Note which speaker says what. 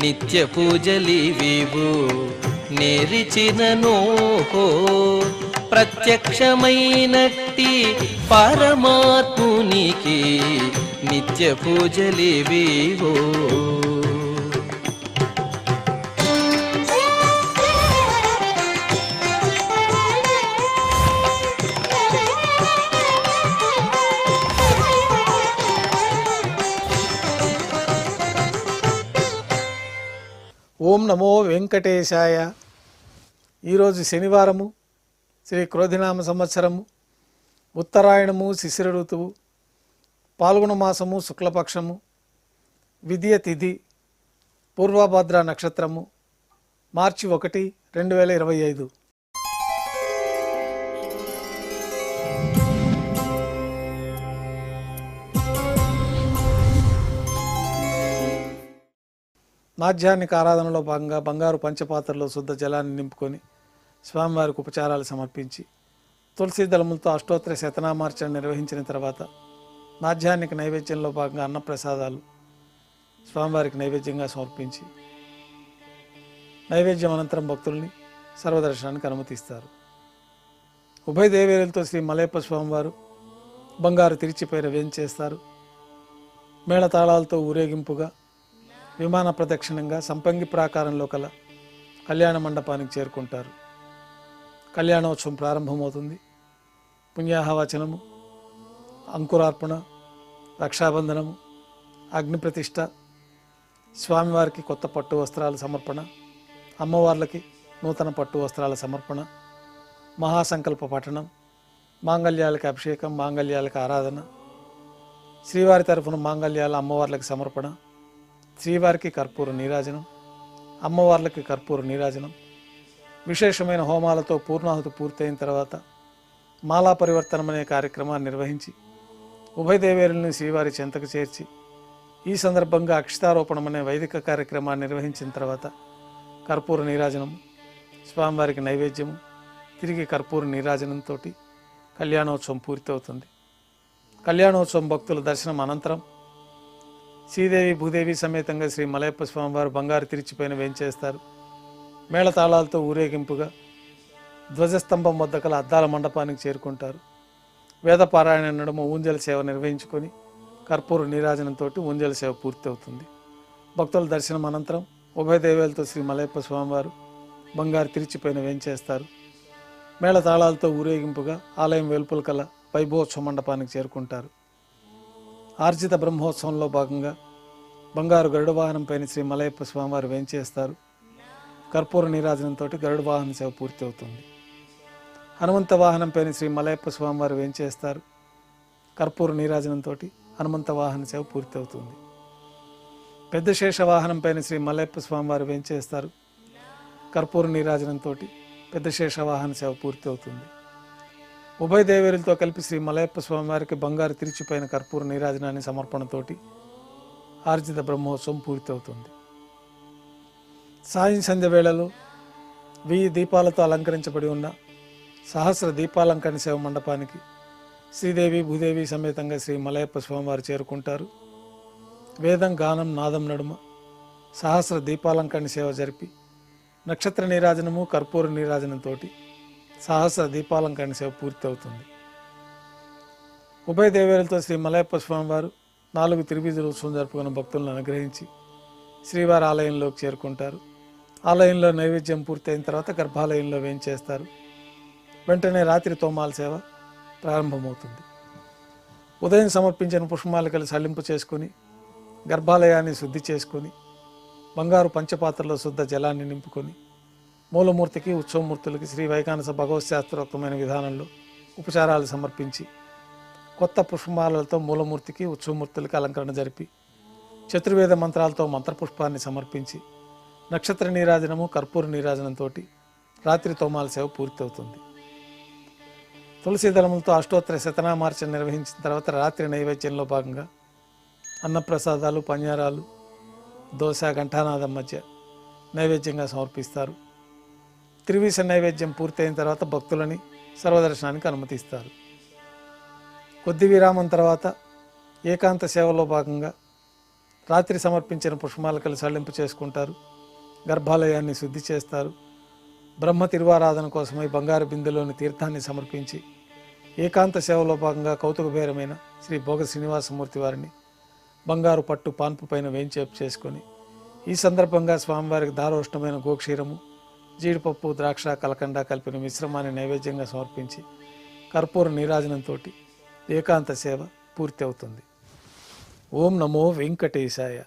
Speaker 1: నిత్య పూజలివివు నేరిచిననోహో ప్రత్యక్షమైనట్టి పరమాత్మునికి నిత్య పూజలివివో.
Speaker 2: ఓం నమో వెంకటేశాయ. ఈరోజు శనివారము, శ్రీ క్రోధినామ సంవత్సరము, ఉత్తరాయణము, శిశిర ఋతువు, పాల్గొన మాసము, శుక్లపక్షము, విద్య తిథి, పూర్వభద్ర నక్షత్రము, మార్చి 1, 2025. మాధ్యాహ్నిక ఆరాధనలో భాగంగా బంగారు పంచపాత్రలో శుద్ధ జలాన్ని నింపుకొని స్వామివారికి ఉపచారాలు సమర్పించి తులసి దళములతో అష్టోత్తర శతనామార్చన నిర్వహించిన తర్వాత మాధ్యాహ్నిక నైవేద్యంలో భాగంగా అన్నప్రసాదాలు స్వామివారికి నైవేద్యంగా సమర్పించి నైవేద్యం అనంతరం భక్తుల్ని సర్వదర్శనానికి అనుమతిస్తారు. ఉభయ దేవేరులతో శ్రీ మలయప్ప స్వామివారు బంగారు తిరిచిపైన వేంచేస్తారు. మేళతాళాలతో ఊరేగింపుగా విమాన ప్రదక్షిణంగా సంపంగి ప్రాకారంలో కల కళ్యాణ మండపానికి చేరుకుంటారు. కళ్యాణోత్సవం ప్రారంభమవుతుంది. పుణ్యాహవచనము, అంకురార్పణ, రక్షాబంధనము, అగ్నిప్రతిష్ఠ, స్వామివారికి కొత్త పట్టు వస్త్రాల సమర్పణ, అమ్మవార్లకి నూతన పట్టు వస్త్రాల సమర్పణ, మహాసంకల్ప పఠనం, మాంగళ్యాలకు అభిషేకం, మాంగళ్యాలకు ఆరాధన, శ్రీవారి తరఫున మాంగళ్యాల అమ్మవార్లకి సమర్పణ, శ్రీవారికి కర్పూర నీరాజనం, అమ్మవార్లకి కర్పూర నీరాజనం, విశేషమైన హోమాలతో పూర్ణాహుతి పూర్తయిన తర్వాత మాలా పరివర్తనం అనే కార్యక్రమాన్ని నిర్వహించి ఉభయ దేవేరుల్ని శ్రీవారి చెంతకు చేర్చి ఈ సందర్భంగా అక్షతారోపణం అనే వైదిక కార్యక్రమాన్ని నిర్వహించిన తర్వాత కర్పూర నీరాజనము, స్వామివారికి నైవేద్యము, తిరిగి కర్పూర నీరాజనంతో కళ్యాణోత్సవం పూర్తవుతుంది. కళ్యాణోత్సవం భక్తుల దర్శనం అనంతరం శ్రీదేవి భూదేవి సమేతంగా శ్రీ మలయప్ప స్వామివారు బంగారు తిరిచిపైన వేంచేస్తారు. మేళతాళాలతో ఊరేగింపుగా ధ్వజస్తంభం వద్ద కల అద్దాల మండపానికి చేరుకుంటారు. వేదపారాయణ నడుమ ఊంజల సేవ నిర్వహించుకొని కర్పూర నీరాజనంతో ఊంజల సేవ పూర్తవుతుంది. భక్తుల దర్శనం అనంతరం ఉభయ దేవేలతో శ్రీ మలయప్ప స్వామివారు బంగారు తిరిచిపైన వేంచేస్తారు. మేళతాళాలతో ఊరేగింపుగా ఆలయం వెలుపల కల వైభవోత్సవ మండపానికి చేరుకుంటారు. ఆర్జిత బ్రహ్మోత్సవంలో భాగంగా బంగారు గరుడ వాహనం పైన శ్రీ మలయప్ప స్వామివారు వేంచేస్తారు. కర్పూర నీరాజనంతో గరుడ వాహన సేవ పూర్తి అవుతుంది. హనుమంత వాహనం పైన శ్రీ మలయప్ప స్వామివారు వేంచేస్తారు. కర్పూర నీరాజనంతో హనుమంత వాహన సేవ పూర్తి అవుతుంది. పెద్ద శేష వాహనం పైన శ్రీ మలయప్ప స్వామివారు వేంచేస్తారు. కర్పూర నీరాజనంతో పెద్ద శేష వాహన సేవ పూర్తి అవుతుంది. ఉభయ దేవేరులతో కలిపి శ్రీ మలయప్ప స్వామివారికి బంగారు తిరిచిపైన కర్పూర నీరాజనాన్ని సమర్పణతోటి ఆర్జిత బ్రహ్మోత్సవం పూర్తవుతుంది. సాయం సంధ్య వేళలో 1000 దీపాలతో అలంకరించబడి ఉన్న సహస్ర దీపాలంకరణ సేవ మండపానికి శ్రీదేవి భూదేవి సమేతంగా శ్రీ మలయప్ప స్వామివారు చేరుకుంటారు. వేదం గానం నాదం నడుమ సహస్ర దీపాలంకరణ సేవ జరిపి నక్షత్ర నీరాజనము, కర్పూర నీరాజనంతో సహస్ర దీపాలంకరణ సేవ పూర్తి అవుతుంది. ఉభయ దేవేరులతో శ్రీ మలయప్ప స్వామివారు 4 తిరువీధుల ఉత్సవం జరుపుకున్న భక్తులను అనుగ్రహించి శ్రీవారి ఆలయంలోకి చేరుకుంటారు. ఆలయంలో నైవేద్యం పూర్తయిన తర్వాత గర్భాలయంలో వేంచేస్తారు. వెంటనే రాత్రి తోమాల సేవ ప్రారంభమవుతుంది. ఉదయం సమర్పించిన పుష్పమాలికలు సల్లింపు చేసుకుని గర్భాలయాన్ని శుద్ధి చేసుకొని బంగారు పంచపాత్రలో శుద్ధ జలాన్ని నింపుకొని మూలమూర్తికి, ఉత్సవమూర్తులకి శ్రీ వైకానస భగవత్ శాస్త్రోక్తమైన విధానంలో ఉపచారాలు సమర్పించి కొత్త పుష్పమాలలతో మూలమూర్తికి, ఉత్సవమూర్తులకి అలంకరణ జరిపి చతుర్వేద మంత్రాలతో మంత్రపుష్పాన్ని సమర్పించి నక్షత్ర నీరాజనము, కర్పూర నీరాజనంతో రాత్రి తోమాల సేవ పూర్తవుతుంది. తులసి దళములతో అష్టోత్తర శతనామార్చన నిర్వహించిన తర్వాత రాత్రి నైవేద్యంలో భాగంగా అన్నప్రసాదాలు, పన్యారాలు, దోశ, ఘంటానాదం మధ్య నైవేద్యంగా సమర్పిస్తారు. త్రివీస నైవేద్యం పూర్తయిన తర్వాత భక్తులని సర్వదర్శనానికి అనుమతిస్తారు. కొద్ది విరామం తర్వాత ఏకాంత సేవలో భాగంగా రాత్రి సమర్పించిన పుష్పమాలకలు సళ్లింపు చేసుకుంటారు. గర్భాలయాన్ని శుద్ధి చేస్తారు. బ్రహ్మ తిరువారాధన కోసమై బంగారు బిందెలోని తీర్థాన్ని సమర్పించి ఏకాంత సేవలో భాగంగా కౌతుకభేరమైన శ్రీ భోగ శ్రీనివాసమూర్తి వారిని బంగారు పట్టు పాన్పు పైన వేంచేపు చేసుకొని ఈ సందర్భంగా స్వామివారికి దారోష్ణమైన గోక్షీరము, జీడిపప్పు, ద్రాక్ష, కలకండ కలిపిన మిశ్రమాన్ని నైవేద్యంగా సమర్పించి కర్పూర నీరాజనంతో ఏకాంత సేవ పూర్తి అవుతుంది. ఓం నమో వెంకటేశాయ.